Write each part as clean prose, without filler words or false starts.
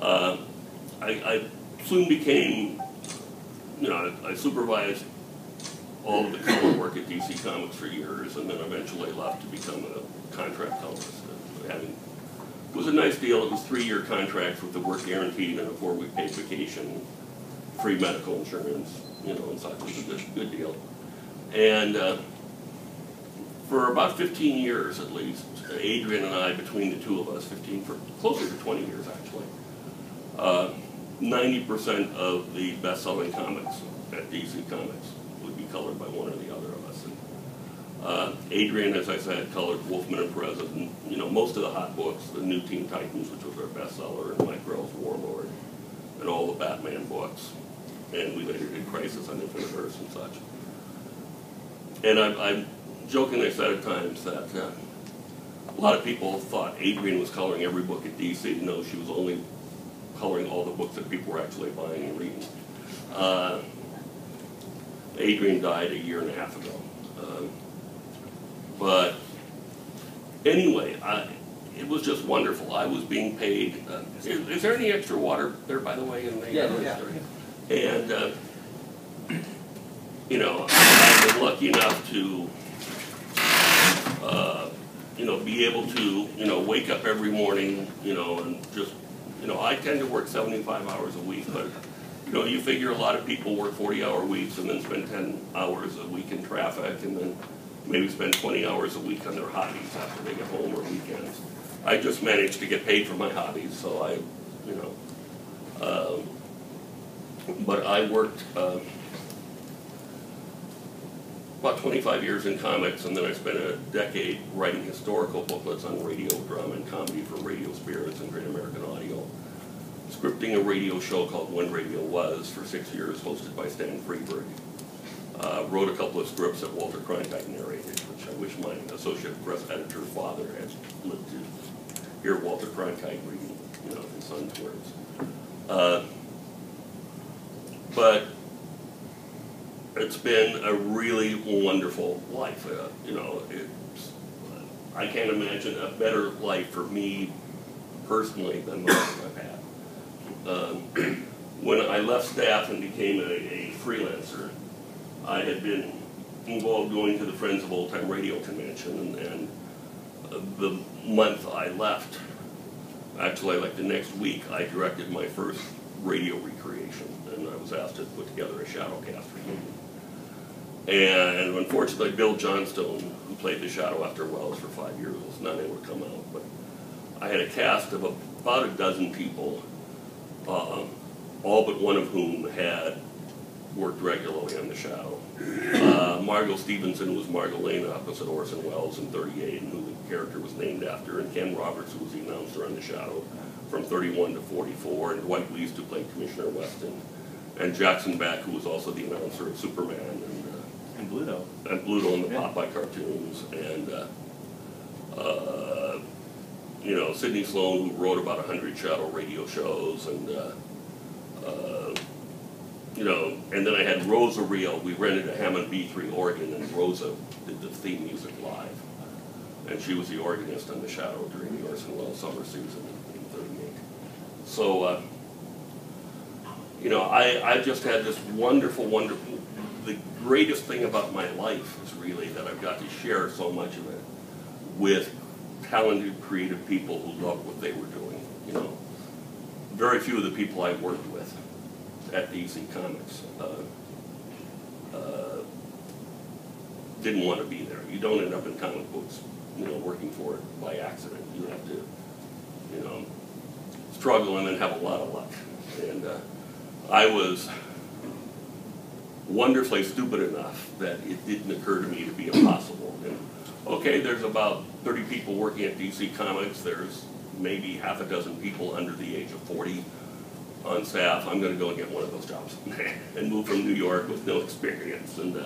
I soon became, I supervised all of the color work at DC Comics for years, and then eventually left to become a contract colorist. It was a nice deal. It was 3-year contracts with the work guaranteed and a 4-week paid vacation, free medical insurance, and such. It was a good deal. And for about 15 years at least, Adrian and I, between the two of us, for closer to 20 years actually, 90% of the best-selling comics at DC Comics would be colored by one or the other of us. And, Adrian, as I said, colored Wolfman and Perez, and most of the hot books, the New Teen Titans, which was our bestseller, and Mike Grell's Warlord, and all the Batman books. And we later did Crisis on Infinite Earths and such. And I jokingly said at times that a lot of people thought Adrian was coloring every book at DC. No, she was only coloring all the books that people were actually buying and reading. Adrian died a year and a half ago. But anyway, it was just wonderful. I was being paid. Is there any extra water there, by the way? Yeah. And, I've been lucky enough to, be able to, wake up every morning, and just, I tend to work 75 hours a week, but, you figure a lot of people work 40-hour weeks and then spend 10 hours a week in traffic and then maybe spend 20 hours a week on their hobbies after they get home or weekends. I just managed to get paid for my hobbies, so but I worked about 25 years in comics, and then I spent a decade writing historical booklets on radio, drama, and comedy for Radio Spirits and Great American Audio, scripting a radio show called When Radio Was for 6 years, hosted by Stan Freeberg. Wrote a couple of scripts that Walter Cronkite narrated, which I wish my Associate Press editor's father had lived to hear Walter Cronkite reading, his son's words. But it's been a really wonderful life. I can't imagine a better life for me personally than the life I've had. When I left staff and became a freelancer, I had been involved going to the Friends of Old Time Radio convention, and the month I left, actually like the next week, I directed my first radio recreation, and I was asked to put together a Shadowcast reunion. And unfortunately, Bill Johnstone, who played the Shadow after Wells for 5 years, was not able to come out. But I had a cast of about a dozen people, all but one of whom had worked regularly on the Shadow. Margot Stevenson was Margolena opposite Orson Welles in 38, and who the character was named after, and Ken Roberts, who was the announcer on the Shadow from 31 to 44, and Dwight Least, who played Commissioner Weston, and Jackson Beck, who was also the announcer of Superman, and Bluto. And Bluto in the Popeye cartoons, and Sidney Sloan, who wrote about 100 Shadow radio shows, and and then I had Rosa Rio. We rented a Hammond B3 organ, and Rosa did the theme music live, and she was the organist on the Shadow during the Orson Welles summer season in 38. So, I just had this wonderful, the greatest thing about my life is really that I've got to share so much of it with talented, creative people who loved what they were doing. Very few of the people I worked with at DC Comics didn't want to be there. You don't end up in comic books, working for it by accident. You have to, struggle and then have a lot of luck. And I was wonderfully stupid enough that it didn't occur to me to be impossible. And okay, there's about 30 people working at DC Comics. There's maybe half a dozen people under the age of 40 on staff. I'm going to go and get one of those jobs and move from New York with no experience. And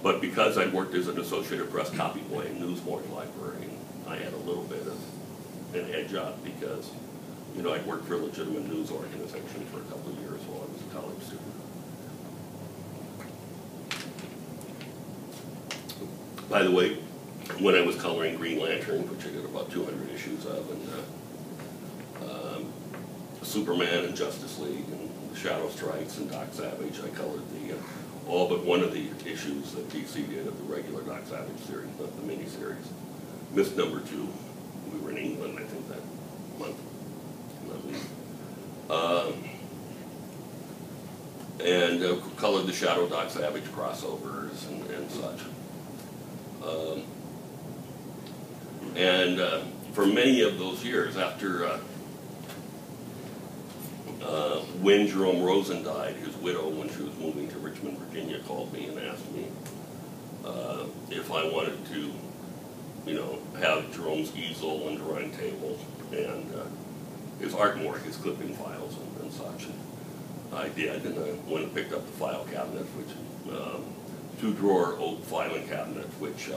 but because I worked as an Associated Press copy boy and news morning librarian, I had a little bit of an edge up because, I'd worked for a legitimate news organization for a couple of years while I was a college student. By the way, when I was coloring Green Lantern, which I did about 200 issues of, and Superman and Justice League and the Shadow Strikes and Doc Savage. I colored the all but one of the issues that DC did of the regular Doc Savage series, not the miniseries. Missed number 2. We were in England, I think, that month. And colored the Shadow Doc Savage crossovers and such. For many of those years, after when Jerome Rosen died, his widow, when she was moving to Richmond, Virginia, called me and asked me if I wanted to, have Jerome's easel and drawing table and his artwork, his clipping files and such. And I did, and I went and picked up the file cabinet, which 2-drawer oak filing cabinet, which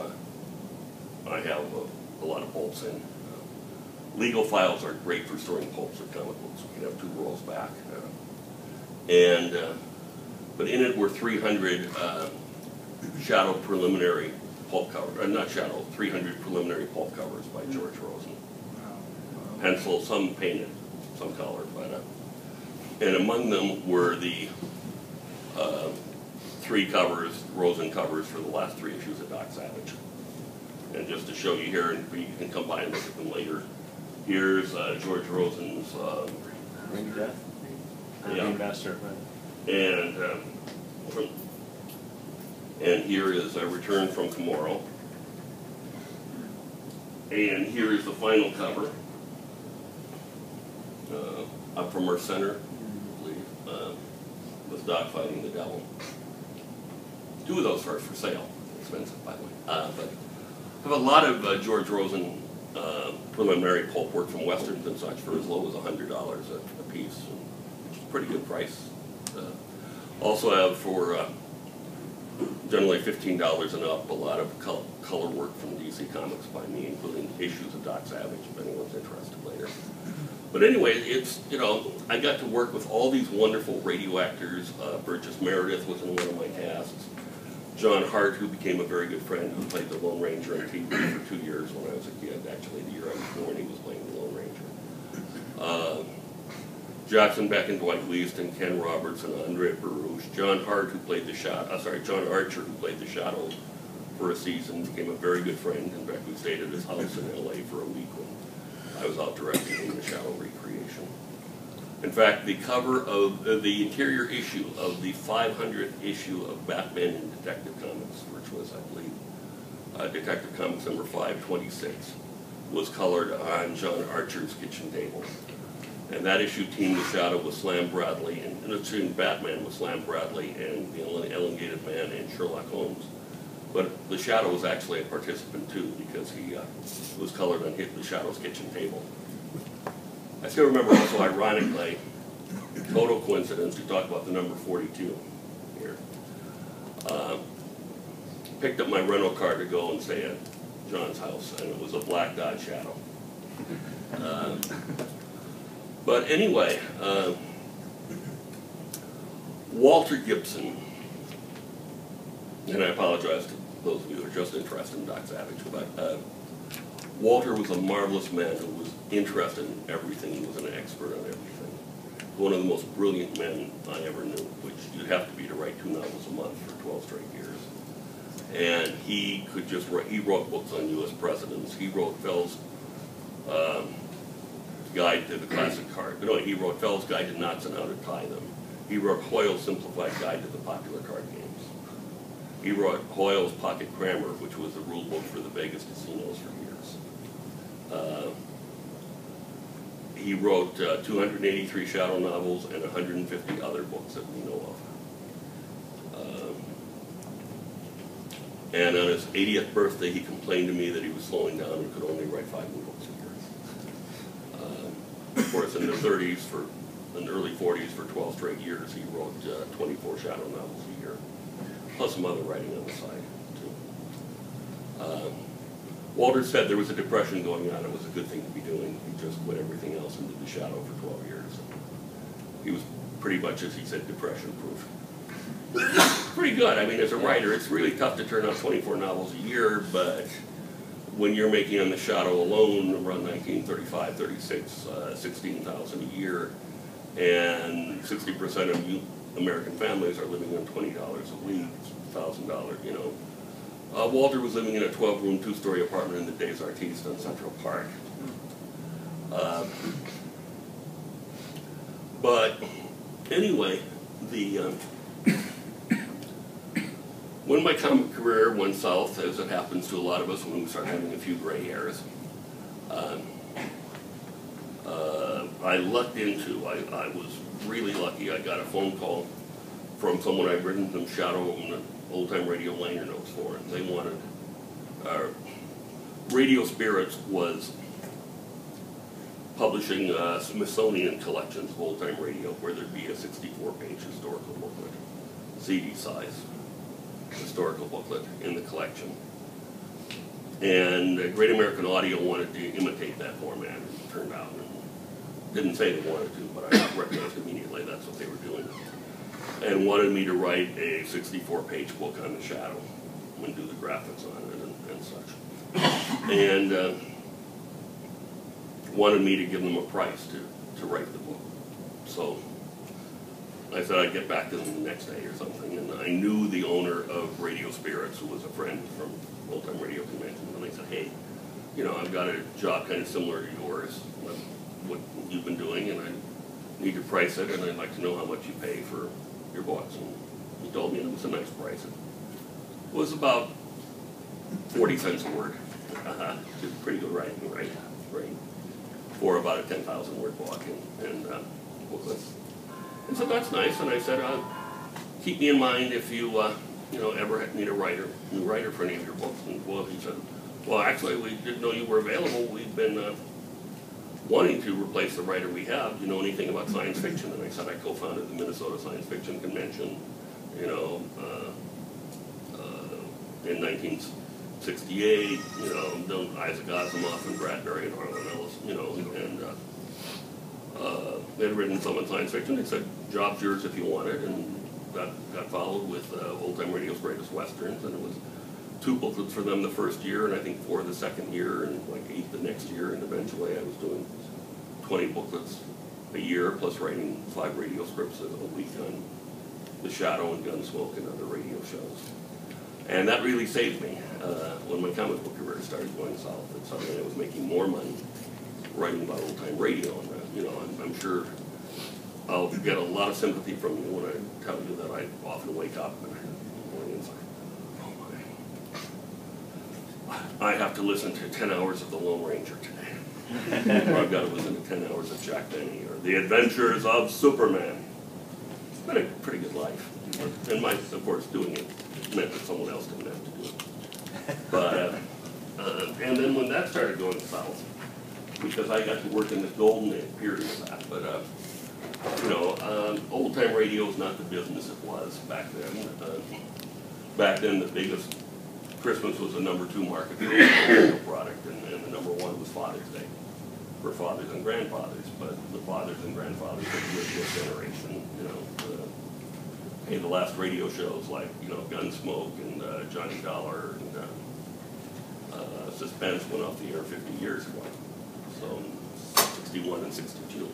I have a lot of pulps in. Legal files are great for storing pulps of comic books. You can have 2 rolls back. But in it were 300 Shadow preliminary pulp covers, not Shadow, 300 preliminary pulp covers by George Rosen. Pencil, some painted, some colored, but and among them were the 3 covers, Rosen covers for the last 3 issues of Doc Savage. And just to show you here, and you can come by and look at them later. Here's George Rosen's Ring of Death? Yeah. Master, right. And here is a Return from Tomorrow. And here is the final cover. Up from Earth Center, I believe, with Doc fighting the devil. 2 of those are for sale. Expensive, by the way. But I have a lot of George Rosen preliminary pulp work from Westerns and such for as low as $100 a piece, which is a pretty good price. Also have for generally $15 and up a lot of color work from DC Comics by me, including issues of Doc Savage, if anyone's interested later. But anyway, it's, I got to work with all these wonderful radio actors. Burgess Meredith was in one of my casts. John Hart, who became a very good friend, who played the Lone Ranger on TV for 2 years when I was a kid. Actually, the year I was born, he was playing the Lone Ranger. Jackson Beck and Dwight Leaston, Ken Roberts and Andre Baruch. John Archer, who played the Shadow for a season, became a very good friend. In fact, we stayed at his house in LA for a week when I was out directing in the Shadow recreation. In fact, the cover of the interior issue of the 500th issue of Batman in Detective Comics, which was, I believe, Detective Comics number 526, was colored on John Archer's kitchen table. And that issue teamed the Shadow with Slam Bradley, and Batman with Slam Bradley and the Elongated Man and Sherlock Holmes. But the Shadow was actually a participant too, because he was colored on the Shadow's kitchen table. I still remember also, ironically, total coincidence, we talked about the number 42 here. Picked up my rental car to go and stay at John's house, and it was a black Dodge Shadow. But anyway, Walter Gibson, and I apologize to those of you who are just interested in Doc Savage, but Walter was a marvelous man who was interested in everything. He was an expert on everything. One of the most brilliant men I ever knew, which you'd have to be to write 2 novels a month for 12 straight years. And he could just write, he wrote books on U.S. presidents. He wrote Fell's Guide to the Classic Card. No, he wrote Fell's Guide to Knots and How to Tie Them. He wrote Hoyle's Simplified Guide to the Popular Card Games. He wrote Hoyle's Pocket Grammar, which was the rule book for the Vegas casinos for years. He wrote 283 Shadow novels and 150 other books that we know of. And on his 80th birthday, he complained to me that he was slowing down and could only write 5 new books a year. Of course, in the 30s, in the early 40s, for 12 straight years, he wrote 24 Shadow novels a year, plus some other writing on the side, too. Walter said there was a depression going on. It was a good thing to be doing. He just quit everything else and did the Shadow for 12 years. He was pretty much, as he said, depression-proof. Pretty good. I mean, as a writer, it's really tough to turn out 24 novels a year, but when you're making on the Shadow alone, around 1935, 36, 16,000 a year, and 60% of American families are living on $20 a week, $1,000, you know. Walter was living in a 12-room, 2-story apartment in the Des Artistes on Central Park. But anyway, when my comic career went south, as it happens to a lot of us when we start having a few gray hairs, I lucked into, I was really lucky. I got a phone call from someone I'd written some shadow and old-time radio liner notes for, and they wanted, Radio Spirits was publishing Smithsonian collections of old-time radio, where there'd be a 64-page historical booklet, CD size historical booklet in the collection. And Great American Audio wanted to imitate that format, it turned out. And didn't say they wanted to, but I recognized immediately that's what they were doing. And wanted me to write a 64-page book on the shadow and do the graphics on it and such. And wanted me to give them a price to write the book. So I said I'd get back to them the next day or something, and I knew the owner of Radio Spirits, who was a friend from Old Time Radio Convention, and they said, hey, you know, I've got a job kind of similar to yours, what you've been doing, and I need to price it, and I'd like to know how much you pay for your books. And he told me it was a nice price. It was about 40 cents a word. Pretty good writing, right? For about a 10,000 word book and booklets. And so that's nice, and I said, keep me in mind if you, you know, ever need a new writer for any of your books. And well, he said, well, actually, we didn't know you were available. We've been wanting to replace the writer we have. Do you know anything about science fiction? And I said, I co-founded the Minnesota Science Fiction Convention, you know, in 1968, you know, done Isaac Asimov and Bradbury and Harlan Ellis, you know, and they had written some in science fiction. They said, job's yours if you want it, and got followed with Old Time Radio's Greatest Westerns, and it was 2 booklets for them the first year, and I think 4 the second year, and like 8 the next year, and eventually I was doing 20 booklets a year, plus writing 5 radio scripts a week on The Shadow and Gunsmoke and other radio shows. And that really saved me when my comic book career started going south. It suddenly I was making more money writing about old-time radio, and you know, I'm sure I'll get a lot of sympathy from you when I tell you that I often wake up in the morning and say, oh my, I have to listen to 10 hours of The Lone Ranger today. Or I've got to listen to 10 hours of Jack Benny, or The Adventures of Superman. It's been a pretty good life. And my, of course, doing it meant that someone else didn't have to do it. But, and then when that started going south, because I got to work in the golden period of that, but, you know, old-time radio is not the business it was back then. Back then, the biggest Christmas was the #2 market for radio product, and the #1 was Father's Day for fathers and grandfathers. But the fathers and grandfathers of this generation, you know, the last radio shows like, you know, Gunsmoke and Johnny Dollar and Suspense went off the air 50 years ago. So 61 and 62.